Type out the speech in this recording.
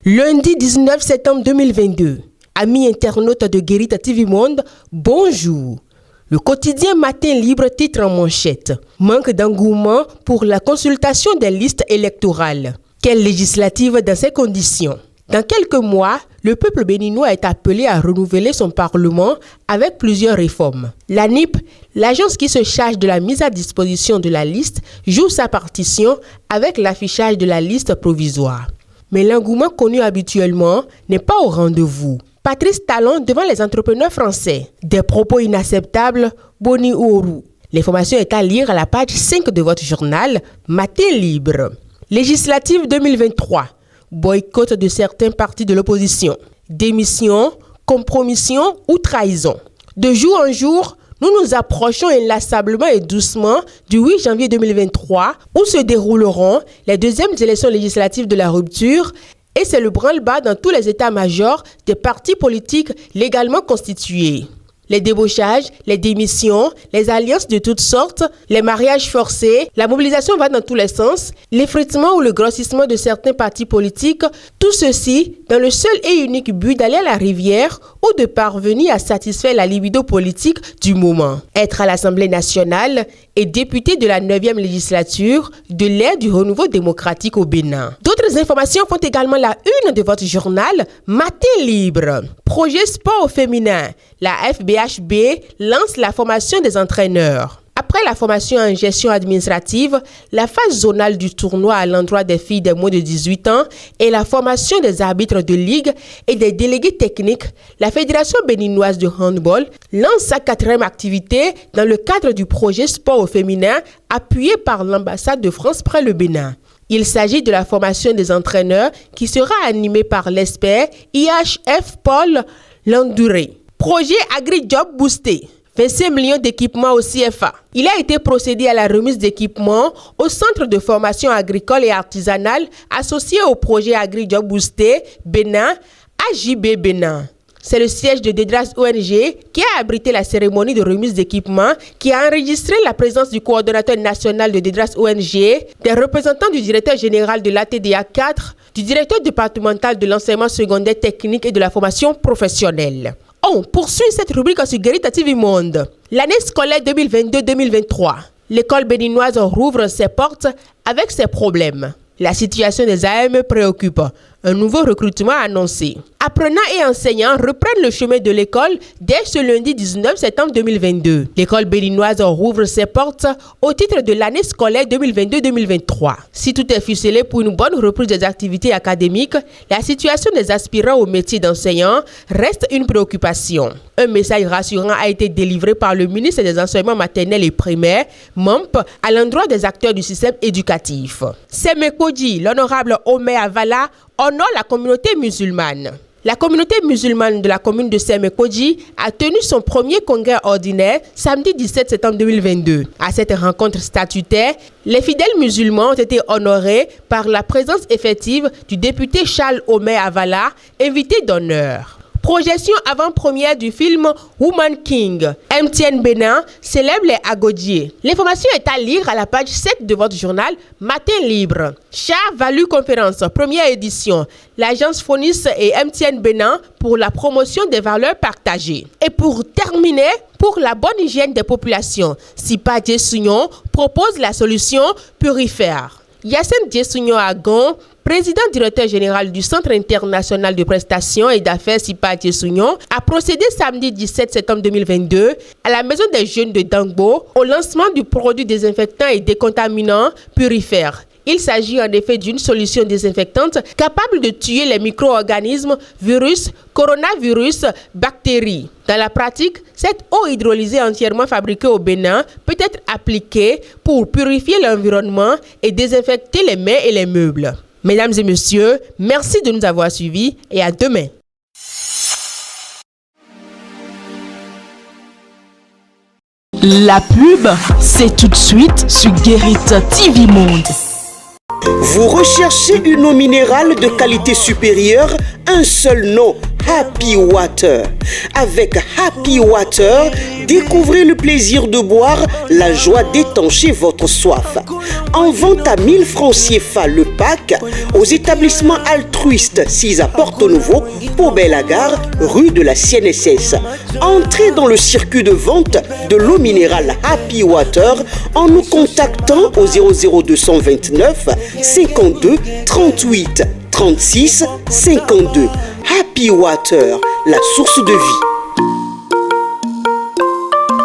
Lundi 19 septembre 2022. Amis internautes de Guérita TV Monde, bonjour. Le quotidien Matin Libre titre en manchette « Manque d'engouement pour la consultation des listes électorales. Quelle législative dans ces conditions ?» Dans quelques mois, le peuple béninois est appelé à renouveler son parlement avec plusieurs réformes. L'ANIP, l'agence qui se charge de la mise à disposition de la liste, joue sa partition avec l'affichage de la liste provisoire. Mais l'engouement connu habituellement n'est pas au rendez-vous. Patrice Talon devant les entrepreneurs français. Des propos inacceptables, Boni Oru. L'information est à lire à la page 5 de votre journal Matin Libre. Législative 2023. Boycott de certains partis de l'opposition. Démission, compromission ou trahison. De jour en jour, nous nous approchons inlassablement et doucement du 8 janvier 2023 où se dérouleront les deuxièmes élections législatives de la rupture et c'est le branle-bas dans tous les états-majors des partis politiques légalement constitués. Les débauchages, les démissions, les alliances de toutes sortes, les mariages forcés, la mobilisation va dans tous les sens, l'effritement ou le grossissement de certains partis politiques, tout ceci dans le seul et unique but d'aller à la rivière ou de parvenir à satisfaire la libido politique du moment. Être à l'Assemblée nationale et député de la 9e législature de l'ère du renouveau démocratique au Bénin. D'autres informations font également la une de votre journal Matin Libre. Projet sport au féminin. La FBHB lance la formation des entraîneurs. Après la formation en gestion administrative, la phase zonale du tournoi à l'endroit des filles de moins de 18 ans et la formation des arbitres de ligue et des délégués techniques, la Fédération béninoise de handball lance sa 4e activité dans le cadre du projet sport au féminin appuyé par l'ambassade de France près le Bénin. Il s'agit de la formation des entraîneurs qui sera animée par l'expert IHF Paul Landouré. Projet AgriJob Boosté. 25 millions d'équipements au CFA. Il a été procédé à la remise d'équipements au Centre de formation agricole et artisanale associé au projet AgriJob Boosté Bénin, AJB Bénin. C'est le siège de Dedras ONG qui a abrité la cérémonie de remise d'équipements qui a enregistré la présence du coordonnateur national de Dedras ONG, des représentants du directeur général de l'ATDA 4, du directeur départemental de l'enseignement secondaire technique et de la formation professionnelle. On poursuit cette rubrique sur Guérita TV Monde. L'année scolaire 2022-2023. L'école béninoise rouvre ses portes avec ses problèmes. La situation des AM préoccupe. Un nouveau recrutement annoncé. Apprenants et enseignants reprennent le chemin de l'école dès ce lundi 19 septembre 2022. L'école béninoise rouvre ses portes au titre de l'année scolaire 2022-2023. Si tout est ficelé pour une bonne reprise des activités académiques, la situation des aspirants au métier d'enseignant reste une préoccupation. Un message rassurant a été délivré par le ministre des Enseignements maternels et primaires, MOMP, à l'endroit des acteurs du système éducatif. Semekodji, l'honorable Omer Avala, honore la communauté musulmane. La communauté musulmane de la commune de Semekodji a tenu son premier congrès ordinaire samedi 17 septembre 2022. À cette rencontre statutaire, les fidèles musulmans ont été honorés par la présence effective du député Charles Omer Avala, invité d'honneur. Projection avant-première du film Woman King. MTN Bénin célèbre les Agodiers. L'information est à lire à la page 7 de votre journal Matin Libre. Char Value Conférence, première édition. L'agence Phonis et MTN Bénin pour la promotion des valeurs partagées. Et pour terminer, pour la bonne hygiène des populations, Sipa Djessougnon propose la solution Purifère. Yassine Djessougnon Agon, président directeur général du Centre international de prestations et d'affaires Sipa Djessougnon, a procédé samedi 17 septembre 2022 à la maison des jeunes de Dangbo au lancement du produit désinfectant et décontaminant Purifère. Il s'agit en effet d'une solution désinfectante capable de tuer les micro-organismes, virus, coronavirus, bactéries. Dans la pratique, cette eau hydrolysée entièrement fabriquée au Bénin peut être appliquée pour purifier l'environnement et désinfecter les mains et les meubles. Mesdames et messieurs, merci de nous avoir suivis et à demain. La pub, c'est tout de suite sur Guérita TV Monde. Vous recherchez une eau minérale de qualité supérieure, un seul nom Happy Water. Avec Happy Water, découvrez le plaisir de boire, la joie d'étancher votre soif. En vente à 1000 francs CFA le pack aux établissements altruistes 6 à Porto Novo, Pau-Belle-Gare, rue de la CNSS. Entrez dans le circuit de vente de l'eau minérale Happy Water en nous contactant au 00229 52 38 36 52. Happy Water, la source de vie.